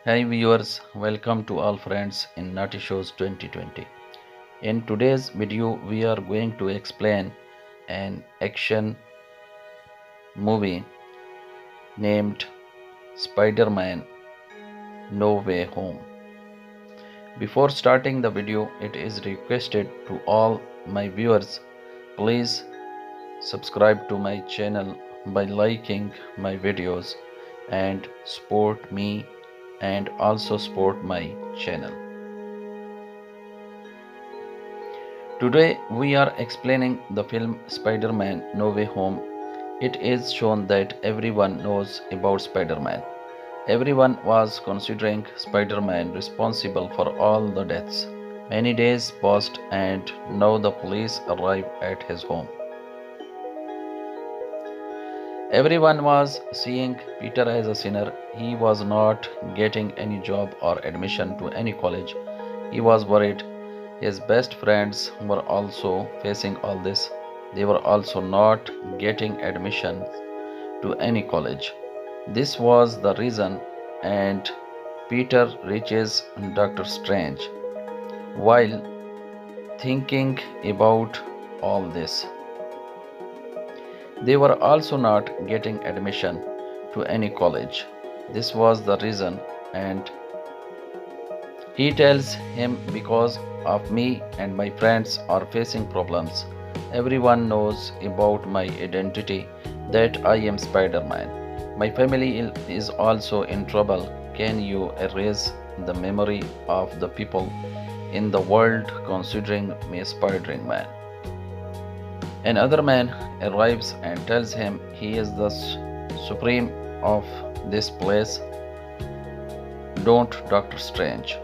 Hi viewers, welcome to all friends in Naughty Shows 2020. In today's video, we are going to explain an action movie named Spider-Man No Way Home. Before starting the video, it is requested to all my viewers, please subscribe to my channel by liking my videos and support me and also support my channel. Today we are explaining the film Spider-Man No Way Home. It is shown that everyone knows about Spider-Man. Everyone was considering Spider-Man responsible for all the deaths. Many days passed and now the police arrive at his home. Everyone was seeing Peter as a sinner. He was not getting any job or admission to any college. He was worried. His best friends were also facing all this. They were also not getting admission to any college. This was the reason, and Peter reaches Dr. Strange. While thinking about all this, they were also not getting admission to any college. This was the reason, and he tells him, because of me and my friends are facing problems. Everyone knows about my identity, that I am Spider-Man. My family is also in trouble. Can you erase the memory of the people in the world considering me Spider-Man? Another man arrives and tells him he is the supreme of this place. Don't, Dr. Strange.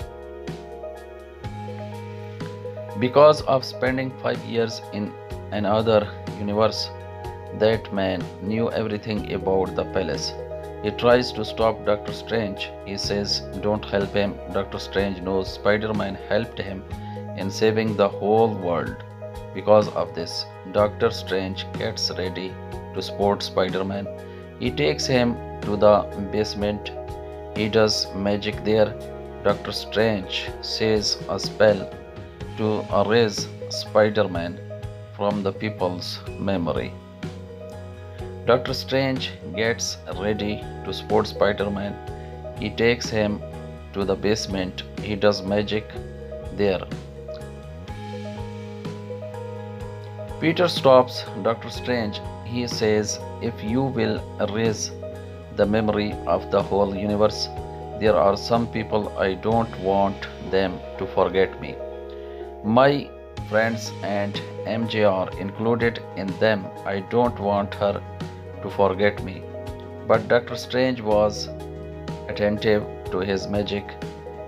Because of spending 5 years in another universe, that man knew everything about the palace. He tries to stop Dr. Strange. He says, don't help him. Dr. Strange knows Spider-Man helped him in saving the whole world. Because of this, Dr. Strange gets ready to support Spider-Man. He takes him to the basement. He does magic there. Dr. Strange says a spell to erase Spider-Man from the people's memory. Dr. Strange gets ready to support Spider-Man. He takes him to the basement. He does magic there. Peter stops Dr. Strange. He says, if you will erase the memory of the whole universe, there are some people I don't want them to forget me. My friends and MJ are included in them. I don't want her to forget me. But Dr. Strange was attentive to his magic.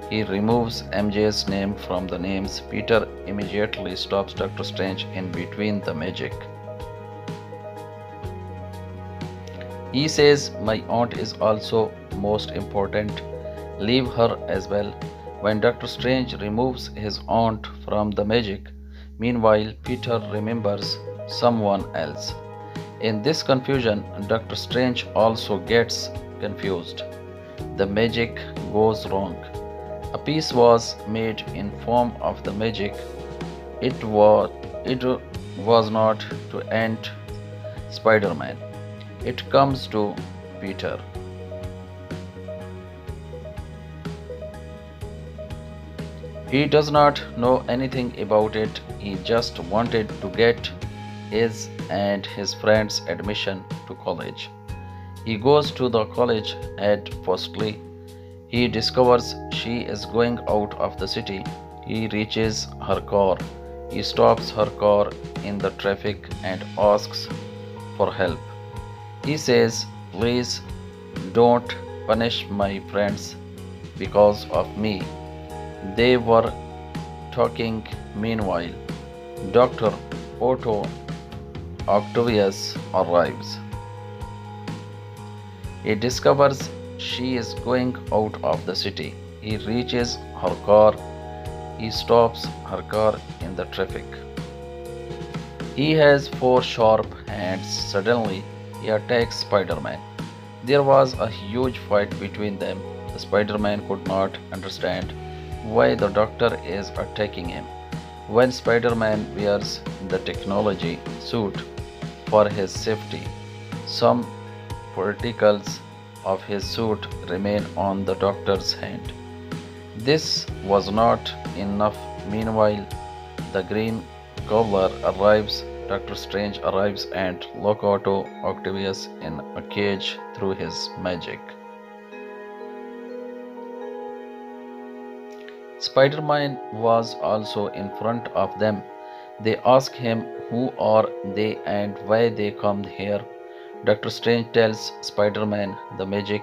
He removes MJ's name from the names. Peter immediately stops Dr. Strange in between the magic. He says, my aunt is also most important. Leave her as well. When Dr. Strange removes his aunt from the magic, meanwhile Peter remembers someone else. In this confusion, Dr. Strange also gets confused. The magic goes wrong. A piece was made in form of the magic. It was not to end Spider-Man. It comes to Peter. He does not know anything about it. He just wanted to get his and his friends' admission to college. He goes to the college at firstly. He discovers she is going out of the city. He reaches her car. He stops her car in the traffic and asks for help. He says, please don't punish my friends because of me. They were talking. Meanwhile, Dr. Otto Octavius arrives. He discovers she is going out of the city. He reaches her car. He stops her car in the traffic. He has 4 sharp hands. Suddenly, he attacks Spider-Man. There was a huge fight between them. Spider-Man could not understand why the Doctor is attacking him. When Spider-Man wears the technology suit for his safety, some particles of his suit remain on the Doctor's hand. This was not enough. Meanwhile, the Green Gobbler arrives, Doctor Strange arrives, and locks Octavius in a cage through his magic. Spider-Man was also in front of them. They ask him who are they and why they come here. Doctor Strange tells Spider-Man the magic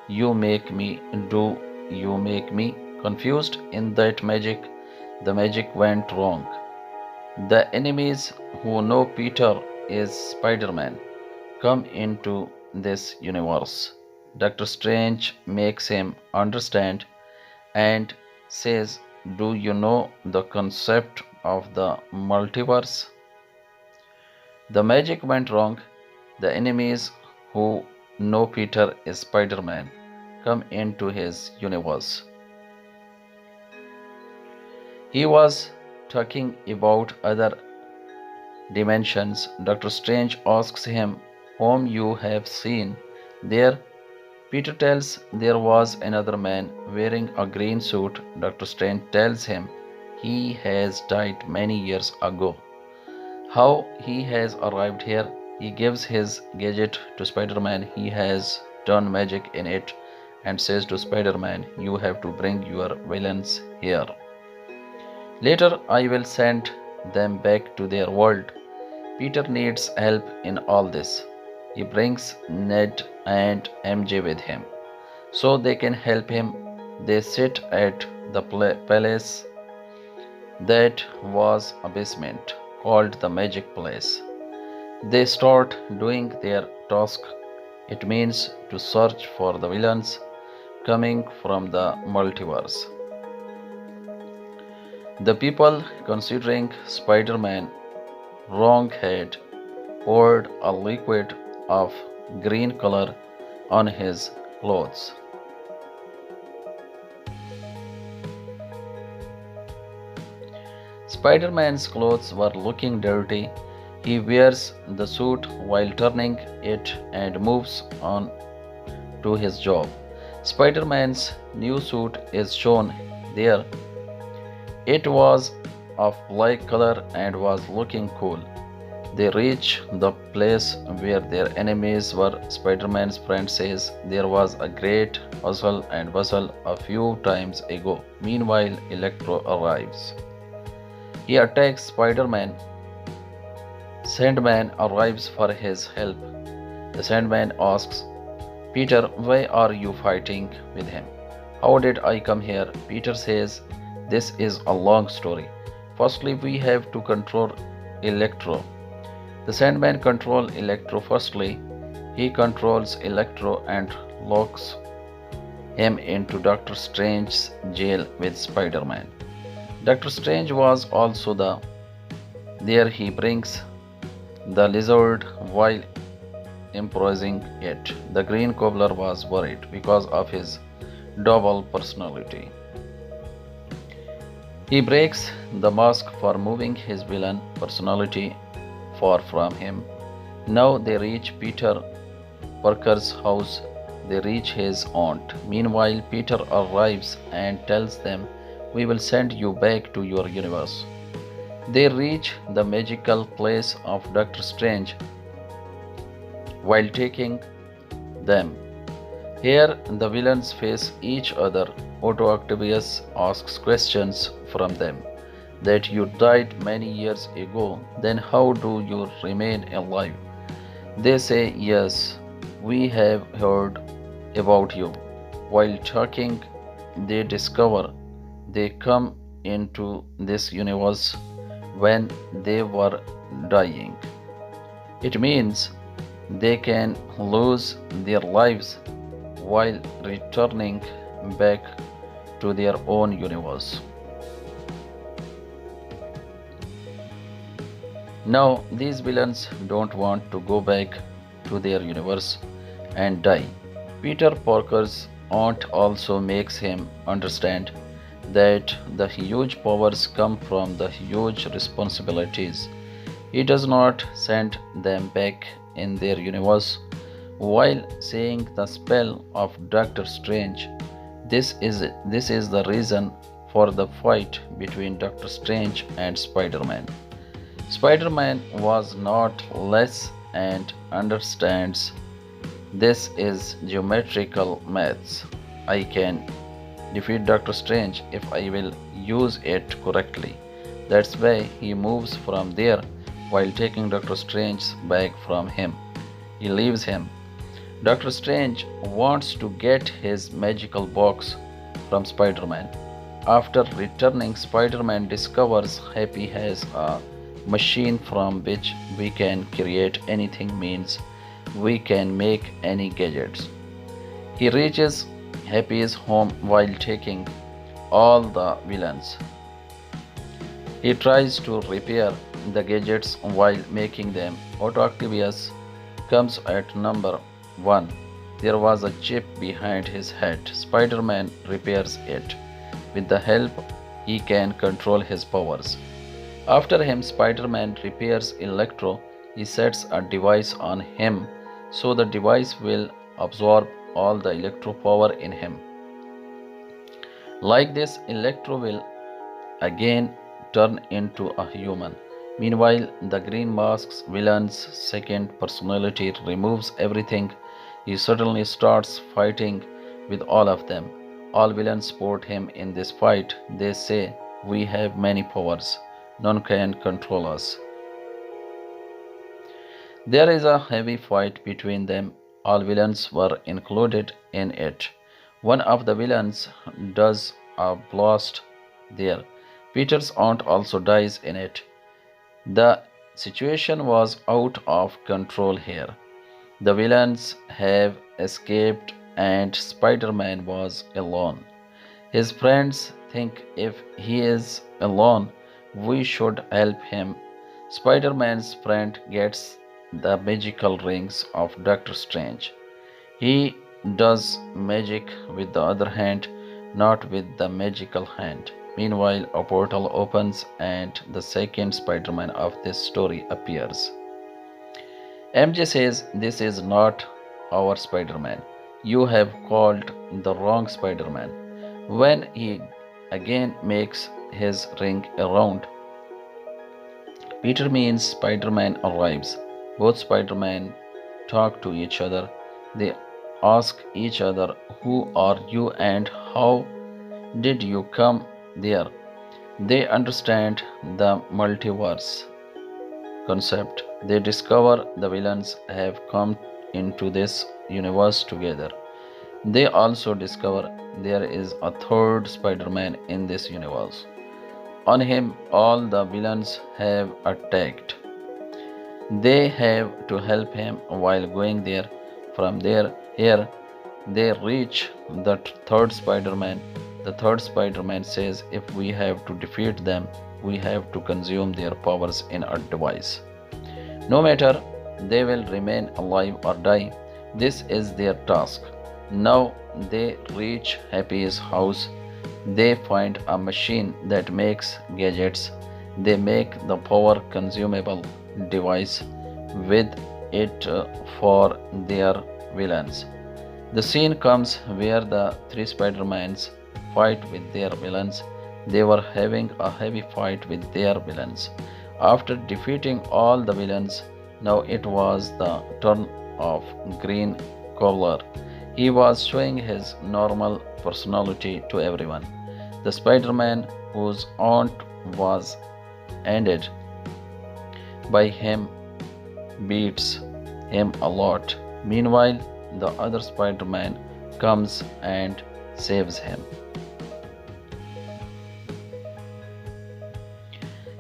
you make me do, you make me confused in that magic. The magic went wrong. The enemies who know Peter is Spider-Man come into this universe. Doctor Strange makes him understand and says, do you know the concept of the multiverse? The magic went wrong. The enemies who know Peter is Spider-Man come into his universe. He was talking about other dimensions. Doctor Strange asks him whom you have seen there. Peter tells there was another man wearing a green suit. Doctor Strange tells him he has died many years ago. How he has arrived here? He gives his gadget to Spider-Man. He has done magic in it and says to Spider-Man, you have to bring your villains here. Later, I will send them back to their world. Peter needs help in all this. He brings Ned and MJ with him so they can help him. They sit at the palace that was a basement called the Magic Place. They start doing their task. It means to search for the villains coming from the multiverse. The people considering Spider-Man wrong had poured a liquid of green color on his clothes. Spider-Man's clothes were looking dirty. He wears the suit while turning it and moves on to his job. Spider-Man's new suit is shown there. It was of black color and was looking cool. They reach the place where their enemies were. Spider-Man's friend says there was a great hustle and bustle a few times ago. Meanwhile, Electro arrives. He attacks Spider-Man. Sandman arrives for his help. The Sandman asks, Peter, why are you fighting with him? How did I come here? Peter says, this is a long story. Firstly, we have to control Electro. The Sandman controls Electro firstly. He controls Electro and locks him into Doctor Strange's jail with Spider-Man. Doctor Strange was also there. He brings the lizard while imprisoning it. The Green Gobbler was worried because of his double personality. He breaks the mask for moving his villain personality far from him. Now they reach Peter Parker's house. They reach his aunt. Meanwhile, Peter arrives and tells them, we will send you back to your universe. They reach the magical place of Doctor Strange. While taking them here, the villains face each other. Otto Octavius asks questions from them. That you died many years ago, then how do you remain alive? They say, yes, we have heard about you. While talking, they discover they come into this universe when they were dying. It means they can lose their lives while returning back to their own universe. Now, these villains don't want to go back to their universe and die. Peter Parker's aunt also makes him understand that the huge powers come from the huge responsibilities. He does not send them back in their universe while saying the spell of Doctor Strange. This is the reason for the fight between Doctor Strange and Spider-Man. Spider-Man was not less and understands this is geometrical maths. I can defeat Doctor Strange if I will use it correctly. That's why he moves from there while taking Doctor Strange's bag from him. He leaves him. Doctor Strange wants to get his magical box from Spider Man. After returning, Spider Man discovers Happy has a machine from which we can create anything, means we can make any gadgets. He reaches Happy's home while taking all the villains. He tries to repair the gadgets while making them. Octavius comes at number 1. There was a chip behind his head. Spider Man repairs it. With the help, he can control his powers. After him, Spider Man repairs Electro. He sets a device on him so the device will absorb all the electro power in him. Like this, Electro will again turn into a human. Meanwhile, the Green Mask's villain's second personality removes everything. He suddenly starts fighting with all of them. All villains support him in this fight. They say, "We have many powers. None can control us." There is a heavy fight between them. All villains were included in it. One of the villains does a blast there. Peter's aunt also dies in it. The situation was out of control here. The villains have escaped and Spider Man was alone. His friends think if he is alone, we should help him. Spider Man's friend gets the magical rings of Doctor Strange. He does magic with the other hand, not with the magical hand. Meanwhile, a portal opens and the second Spider Man of this story appears. MJ says, "This is not our Spider Man. You have called the wrong Spider Man." When he again makes his ring around, Peter means Spider Man arrives. Both Spider Man talk to each other. They ask each other, "Who are you and how did you come there?" They understand the multiverse concept. They discover the villains have come into this universe together. They also discover there is a third Spider Man in this universe. On him, all the villains have attacked. They have to help him while going there. From there, here, they reach the third Spider Man. The third Spider Man says if we have to defeat them, we have to consume their powers in a device. No matter they will remain alive or die, this is their task. Now they reach Happy's house. They find a machine that makes gadgets. They make the power consumable device with it for their villains. The scene comes where the three Spider-Mans fight with their villains. They were having a heavy fight with their villains. After defeating all the villains, now it was the turn of Green Gobbler. He was showing his normal personality to everyone. The Spider-Man whose aunt was ended by him beats him a lot. Meanwhile, the other Spider-Man comes and saves him.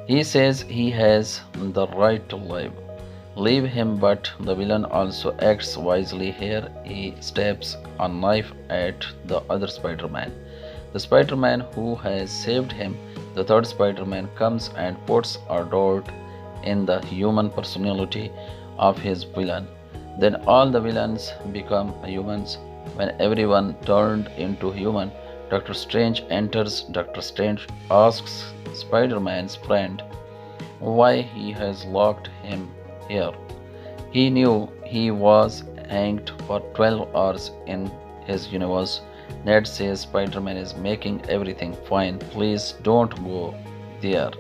He says he has the right to live. Leave him, but the villain also acts wisely here. He stabs a knife at the other Spider-Man. The Spider-Man who has saved him, the third Spider-Man, comes and puts a dart in the human personality of his villain. Then all the villains become humans. When everyone turned into human, Doctor Strange enters. Doctor Strange asks Spider Man's friend why he has locked him here. He knew he was hanged for 12 hours in his universe. Ned says Spider Man is making everything fine. Please don't go there.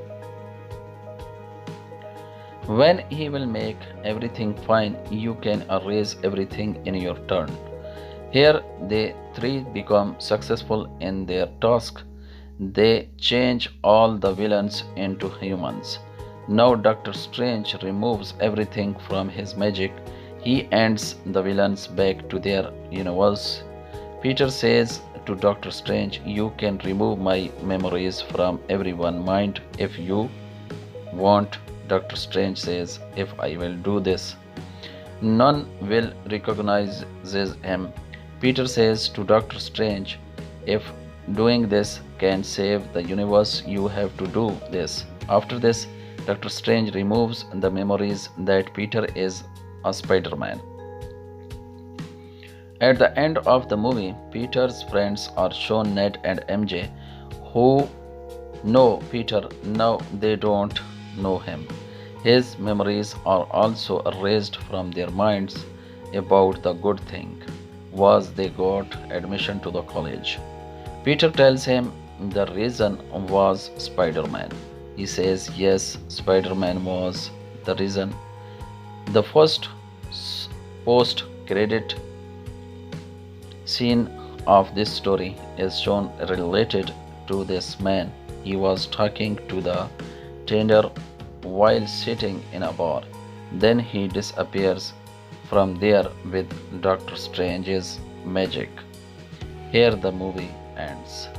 When he will make everything fine, you can erase everything in your turn. Here, the three become successful in their task. They change all the villains into humans. Now, Doctor Strange removes everything from his magic. He ends the villains back to their universe. Peter says to Doctor Strange, "You can remove my memories from everyone's mind if you want." Doctor Strange says, "If I will do this, none will recognize him." Peter says to Doctor Strange, "If doing this can save the universe, you have to do this." After this, Doctor Strange removes the memories that Peter is a Spider Man. At the end of the movie, Peter's friends are shown Ned and MJ, who know Peter. Now they don't know him. His memories are also erased from their minds about the good thing was they got admission to the college. Peter tells him the reason was Spider-Man. He says yes, Spider-Man was the reason. The first post-credit scene of this story is shown related to this man. He was talking to the tender while sitting in a bar. Then he disappears from there with Doctor Strange's magic. Here the movie ends.